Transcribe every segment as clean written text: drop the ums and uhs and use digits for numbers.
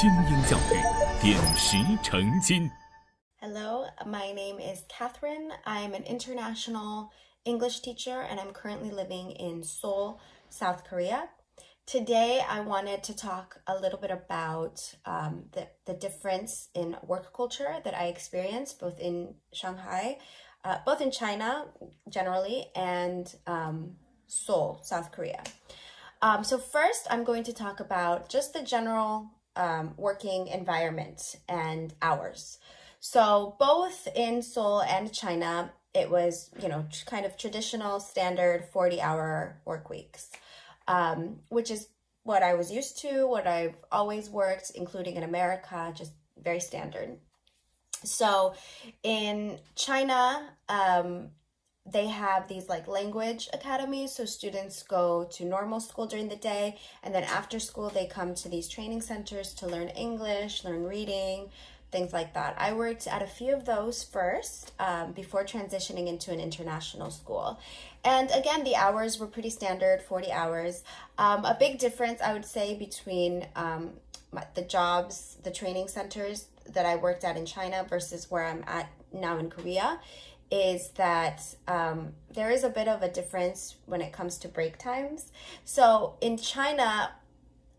精英教育，点石成金。 Hello, my name is Catherine. I'm an international English teacher and I'm currently living in Seoul, South Korea. Today, I wanted to talk a little bit about the difference in work culture that I experienced both in Shanghai, both in China generally, and Seoul, South Korea. So first, I'm going to talk about just the general working environment and hours. So both in Seoul and China, it was, kind of traditional standard 40-hour work weeks, which is what I was used to, what I've always worked, including in America, just very standard. So in China, they have these like language academies. So students go to normal school during the day, and then after school, they come to these training centers to learn English, learn reading, things like that. I worked at a few of those first before transitioning into an international school. And again, the hours were pretty standard, 40 hours. A big difference, I would say, between the jobs, the training centers that I worked at in China versus where I'm at now in Korea is that there is a bit of a difference when it comes to break times. So in China,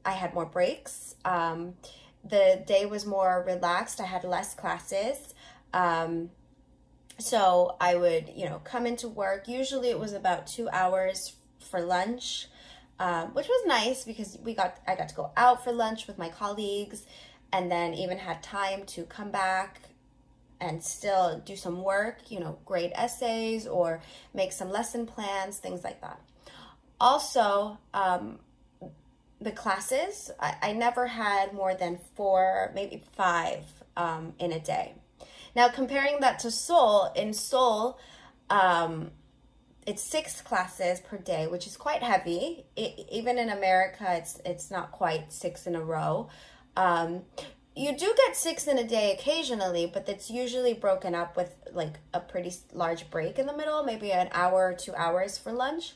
I had more breaks. The day was more relaxed. I had less classes. So I would, come into work. Usually it was about 2 hours for lunch, which was nice because I got to go out for lunch with my colleagues and then even had time to come back and still do some work, grade essays or make some lesson plans, things like that. Also, the classes, I never had more than 4, maybe 5 in a day. Now, comparing that to Seoul, in Seoul, it's 6 classes per day, which is quite heavy. Even in America, it's not quite 6 in a row. You do get 6 in a day occasionally, but it's usually broken up with like a pretty large break in the middle, maybe an hour or 2 hours for lunch.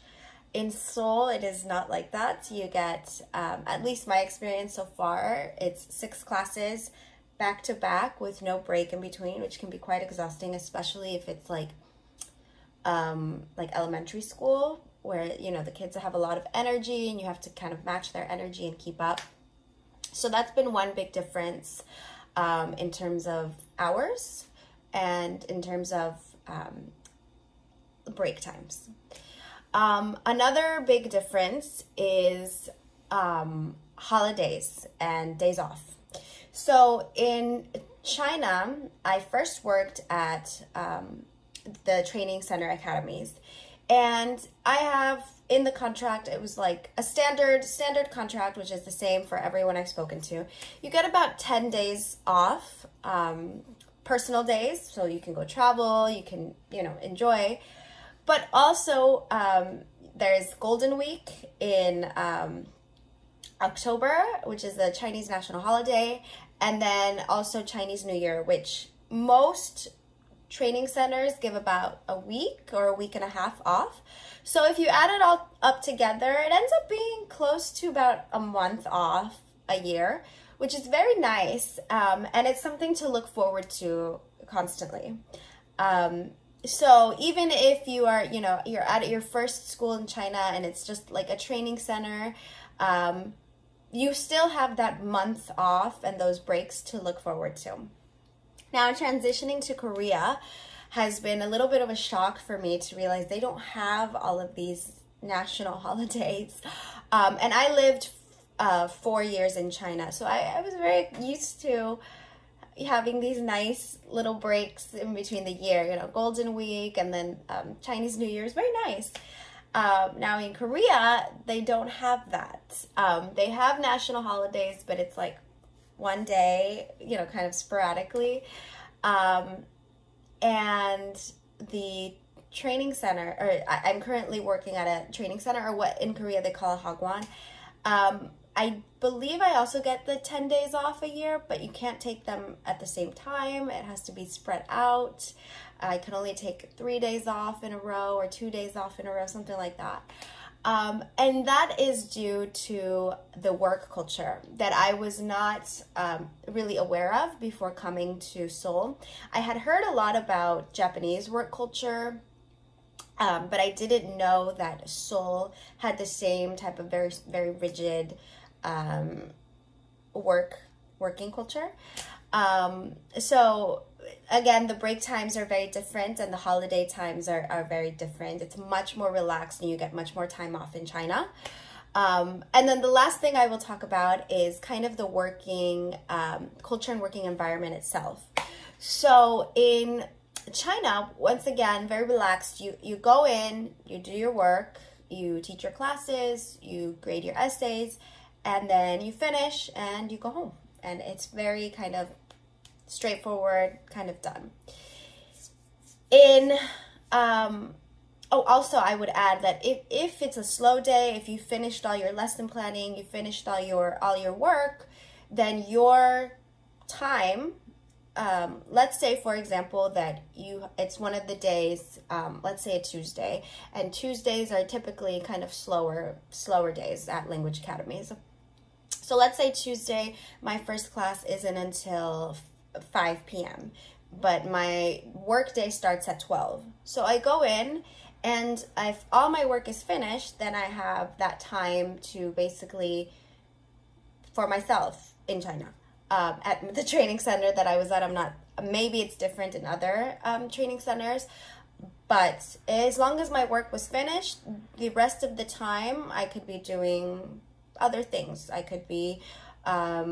In Seoul, it is not like that. You get, at least my experience so far, it's 6 classes back to back with no break in between, which can be quite exhausting, especially if it's like elementary school where, the kids have a lot of energy and you have to kind of match their energy and keep up. So that's been one big difference in terms of hours and in terms of break times. Another big difference is holidays and days off. So in China, I first worked at the training center academies, and I have in the contract, it was like a standard contract, which is the same for everyone I've spoken to. You get about 10 days off, personal days, so you can go travel, you can, enjoy. But also, there's Golden Week in October, which is the Chinese national holiday, and then also Chinese New Year, which most training centers give about a week or a week and a half off. So if you add it all up together, it ends up being close to about a month off a year, which is very nice, and it's something to look forward to constantly. So even if you are, you're at your first school in China and it's just like a training center, you still have that month off and those breaks to look forward to. Now, transitioning to Korea has been a little bit of a shock for me to realize they don't have all of these national holidays. And I lived 4 years in China, so I was very used to having these nice little breaks in between the year, Golden Week and then Chinese New Year is very nice. Now in Korea, they don't have that. They have national holidays, but it's like one day, kind of sporadically. And the training center, or I'm currently working at a training center, or what in Korea they call a hagwon. I believe I also get the 10 days off a year, but you can't take them at the same time. It has to be spread out. I can only take 3 days off in a row or 2 days off in a row, something like that. And that is due to the work culture that I was not really aware of before coming to Seoul. I had heard a lot about Japanese work culture, but I didn't know that Seoul had the same type of very, very rigid working culture. So again, the break times are very different and the holiday times are very different. It's much more relaxed and you get much more time off in China. And then the last thing I will talk about is kind of the working culture and working environment itself. So in China, once again, very relaxed. You go in, you do your work, you teach your classes, you grade your essays, and then you finish and you go home. And it's very kind of straightforward, kind of done. Also I would add that if it's a slow day, if you finished all your lesson planning, you finished all your work, then your time, let's say for example that it's one of the days, let's say a Tuesday, and Tuesdays are typically kind of slower days at language academies. So let's say Tuesday, my first class isn't until 5 p.m., but my work day starts at 12. So I go in, and if all my work is finished, then I have that time to basically, for myself in China. At the training center that I was at, maybe it's different in other training centers, but as long as my work was finished, the rest of the time I could be doing other things. I could be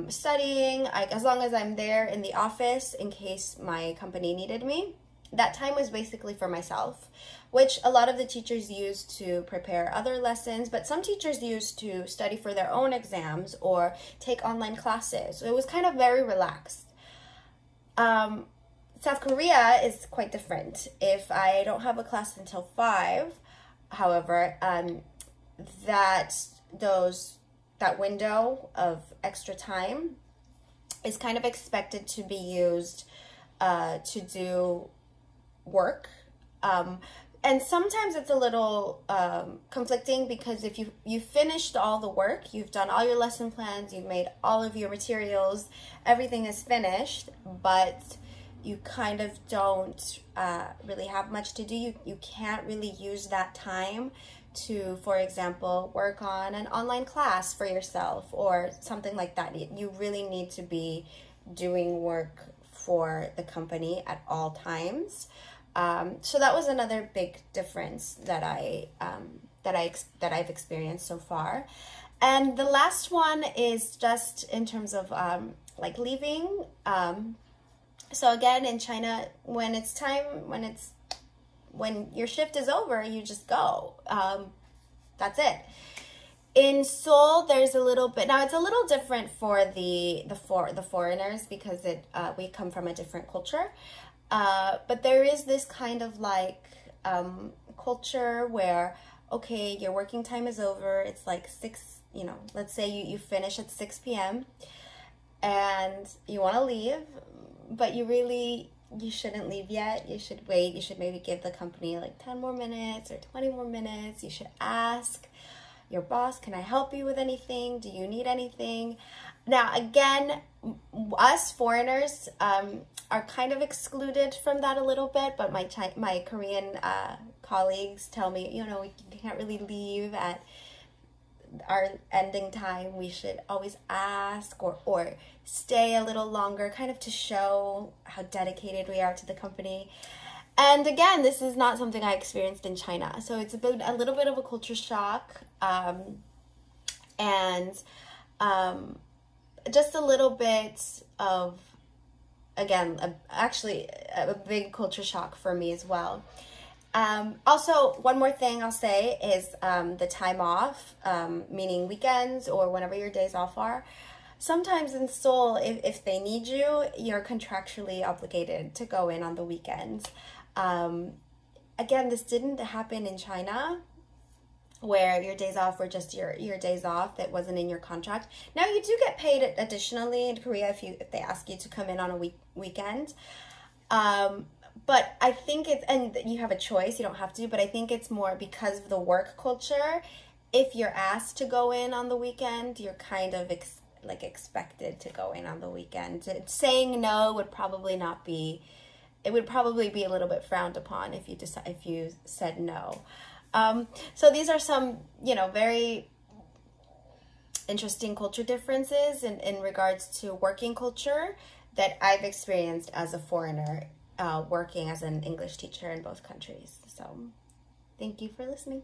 studying, as long as I'm there in the office in case my company needed me. That time was basically for myself, which a lot of the teachers use to prepare other lessons, but some teachers use to study for their own exams or take online classes. So it was kind of very relaxed. South Korea is quite different. If I don't have a class until 5, however, that window of extra time is kind of expected to be used to do work. And sometimes it's a little conflicting, because if you finished all the work, you've done all your lesson plans, you've made all of your materials, everything is finished, but you kind of don't really have much to do. You can't really use that time to, for example, work on an online class for yourself or something like that. You really need to be doing work for the company at all times. So that was another big difference that I've experienced so far. And the last one is just in terms of like leaving. So again, in China, when your shift is over, you just go. That's it. In Seoul, there's a little bit, now it's a little different for the foreigners, because we come from a different culture. But there is this kind of like culture where, okay, your working time is over. It's like 6, let's say you finish at 6 p.m. and you want to leave, but you shouldn't leave yet. You should wait. You should maybe give the company like 10 more minutes or 20 more minutes. You should ask your boss, can I help you with anything? Do you need anything? Now, again, us foreigners are kind of excluded from that a little bit, but my Korean colleagues tell me, we can't really leave at our ending time. We should always ask or stay a little longer, kind of to show how dedicated we are to the company. And again, this is not something I experienced in China, so it's a little bit of a culture shock, and just a little bit of, again, actually a big culture shock for me as well. Also, one more thing I'll say is the time off, meaning weekends or whenever your days off are. Sometimes in Seoul, if they need you, you're contractually obligated to go in on the weekends. Again, this didn't happen in China, where your days off were just your days off. That wasn't in your contract. Now, you do get paid additionally in Korea if they ask you to come in on a weekend. But I think and you have a choice, you don't have to, but I think it's more because of the work culture. if you're asked to go in on the weekend, you're kind of expected to go in on the weekend. Saying no would probably not be, it would probably be a little bit frowned upon if you said no. So these are some, very interesting culture differences in regards to working culture that I've experienced as a foreigner, working as an English teacher in both countries. So thank you for listening.